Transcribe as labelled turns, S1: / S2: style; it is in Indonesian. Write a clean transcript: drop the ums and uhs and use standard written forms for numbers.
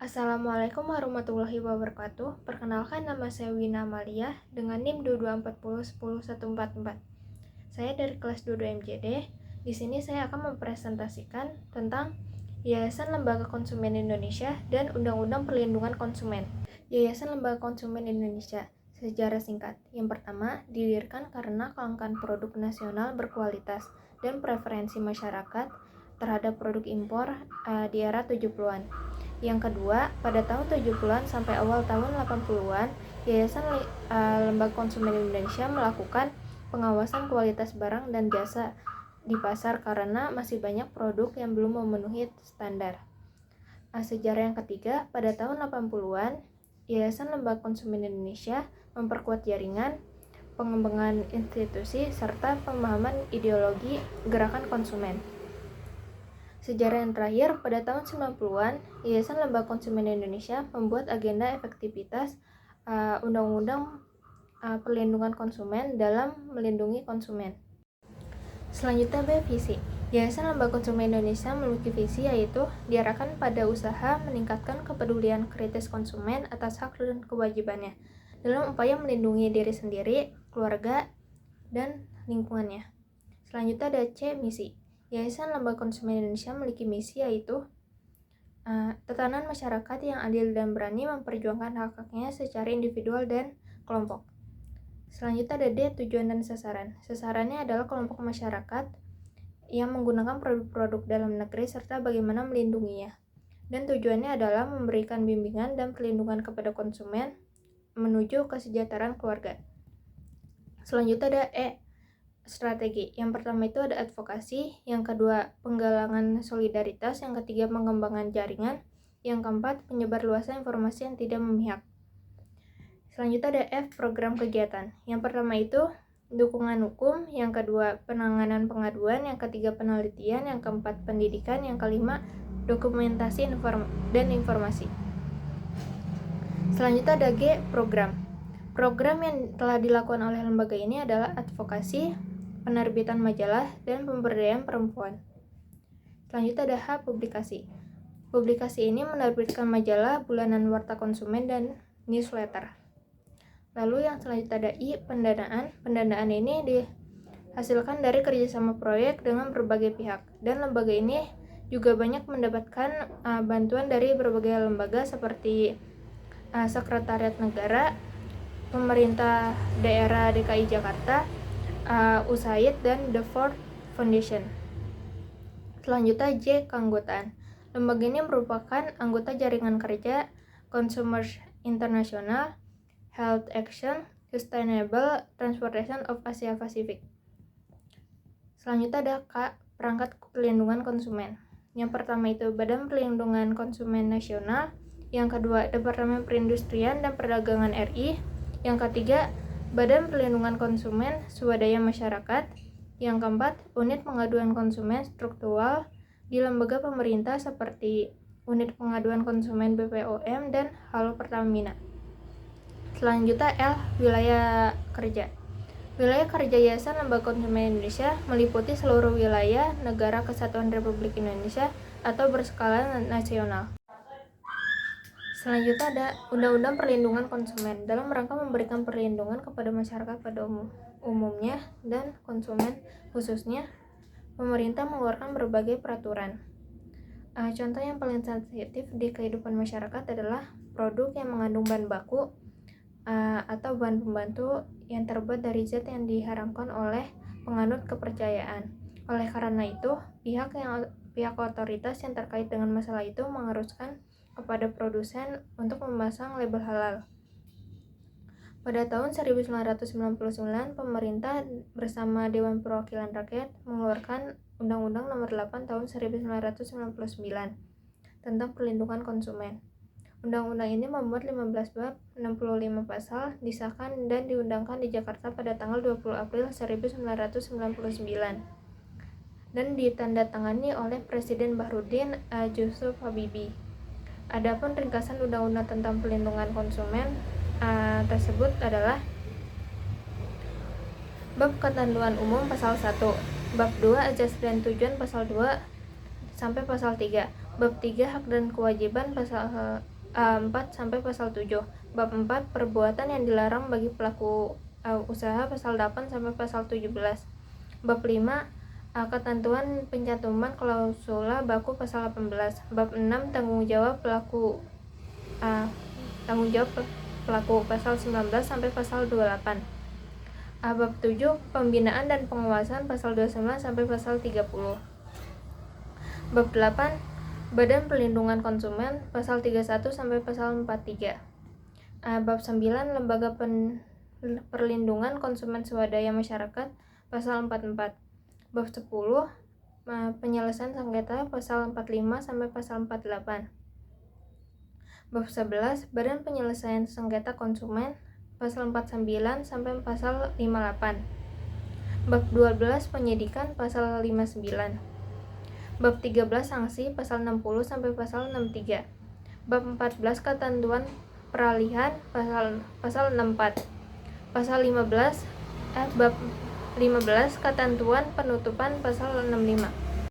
S1: Assalamualaikum warahmatullahi wabarakatuh. Perkenalkan, nama saya Wina Amalia dengan NIM 2240101144. Saya dari kelas 22 MJD. Di sini saya akan mempresentasikan tentang Yayasan Lembaga Konsumen Indonesia dan Undang-Undang Perlindungan Konsumen. Yayasan Lembaga Konsumen Indonesia. Sejarah singkat. Yang pertama, didirikan karena kelangkaan produk nasional berkualitas dan preferensi masyarakat terhadap produk impor di era 70-an. Yang kedua, pada tahun 70-an sampai awal tahun 80-an, Yayasan Lembaga Konsumen Indonesia melakukan pengawasan kualitas barang dan jasa di pasar karena masih banyak produk yang belum memenuhi standar. Sejarah yang ketiga, pada tahun 80-an, Yayasan Lembaga Konsumen Indonesia memperkuat jaringan, pengembangan institusi, serta pemahaman ideologi gerakan konsumen. Sejarah yang terakhir, pada tahun 90-an, Yayasan Lembaga Konsumen Indonesia membuat agenda efektivitas Undang-Undang Perlindungan Konsumen dalam melindungi konsumen. Selanjutnya, visi. Yayasan Lembaga Konsumen Indonesia memiliki visi yaitu diarahkan pada usaha meningkatkan kepedulian kritis konsumen atas hak dan kewajibannya dalam upaya melindungi diri sendiri, keluarga, dan lingkungannya. Selanjutnya ada C, misi. Yayasan Lembaga Konsumen Indonesia memiliki misi yaitu tatanan masyarakat yang adil dan berani memperjuangkan hak-haknya secara individual dan kelompok. Selanjutnya ada D, tujuan dan sasaran. Sasarannya adalah kelompok masyarakat yang menggunakan produk-produk dalam negeri serta bagaimana melindunginya. Dan tujuannya adalah memberikan bimbingan dan perlindungan kepada konsumen menuju kesejahteraan keluarga. Selanjutnya ada E, strategi. Yang pertama itu ada advokasi, yang kedua penggalangan solidaritas, yang ketiga pengembangan jaringan, yang keempat penyebarluasan informasi yang tidak memihak. Selanjutnya ada F, program kegiatan. Yang pertama itu dukungan hukum, yang kedua penanganan pengaduan, yang ketiga penelitian, yang keempat pendidikan, yang kelima dokumentasi dan informasi. Selanjutnya ada G, program. Program yang telah dilakukan oleh lembaga ini adalah advokasi, penerbitan majalah, dan pemberdayaan perempuan. Selanjutnya ada H, publikasi. Publikasi ini menerbitkan majalah, bulanan warta konsumen, dan newsletter. Lalu yang selanjutnya ada I, pendanaan. Pendanaan ini dihasilkan dari kerjasama proyek dengan berbagai pihak. Dan lembaga ini juga banyak mendapatkan bantuan dari berbagai lembaga seperti Sekretariat Negara, Pemerintah Daerah DKI Jakarta, USAID, dan The Ford Foundation. Selanjutnya J, keanggotaan. Lembaga ini merupakan anggota jaringan kerja Consumers International, Health Action, Sustainable Transportation of Asia Pacific. Selanjutnya ada K, perangkat perlindungan konsumen. Yang pertama itu Badan Perlindungan Konsumen Nasional, yang kedua Departemen Perindustrian dan Perdagangan RI, yang ketiga Badan Perlindungan Konsumen Swadaya Masyarakat, yang keempat unit pengaduan konsumen struktural di lembaga pemerintah seperti unit pengaduan konsumen BPOM dan Halo Pertamina. Selanjutnya L, wilayah kerja. Wilayah kerja Yayasan Lembaga Konsumen Indonesia meliputi seluruh wilayah Negara Kesatuan Republik Indonesia atau berskala nasional. Selanjutnya ada Undang-Undang Perlindungan Konsumen dalam rangka memberikan perlindungan kepada masyarakat pada umumnya dan konsumen khususnya. Pemerintah mengeluarkan berbagai peraturan. Contoh yang paling sensitif di kehidupan masyarakat adalah produk yang mengandung bahan baku atau bahan pembantu yang terbuat dari zat yang diharamkan oleh penganut kepercayaan. Oleh karena itu, pihak otoritas yang terkait dengan masalah itu mengharuskan kepada produsen untuk memasang label halal. Pada tahun 1999, pemerintah bersama Dewan Perwakilan Rakyat mengeluarkan Undang-Undang Nomor 8 Tahun 1999 tentang perlindungan konsumen. Undang-undang ini memuat 15 bab, 65 pasal, disahkan dan diundangkan di Jakarta pada tanggal 20 April 1999 dan ditandatangani oleh Presiden Bahrudin Yusuf Habibie. Adapun ringkasan undang-undang tentang perlindungan konsumen tersebut adalah Bab Ketentuan Umum Pasal 1, Bab 2 Azas dan Tujuan Pasal 2 sampai Pasal 3, Bab 3 hak dan kewajiban pasal 4 sampai pasal 7. Bab 4 perbuatan yang dilarang bagi pelaku usaha pasal 8 sampai pasal 17. Bab 5 ketentuan pencantuman klausula baku pasal 18. Bab 6 tanggung jawab pelaku pasal 19 sampai pasal 28. Bab 7 pembinaan dan pengawasan pasal 29 sampai pasal 30. Bab 8 Badan Perlindungan Konsumen pasal 31 sampai pasal 43. Bab 9 Lembaga Perlindungan Konsumen Swadaya Masyarakat pasal 44. Bab 10 Penyelesaian sengketa pasal 45 sampai pasal 48. Bab 11 Badan Penyelesaian Sengketa Konsumen pasal 49 sampai pasal 58. Bab 12 Penyidikan pasal 59. Bab 13 Sanksi pasal 60 sampai pasal 63. Bab 14 Ketentuan Peralihan pasal 64. Pasal 15 Bab 15 Ketentuan Penutupan pasal 65.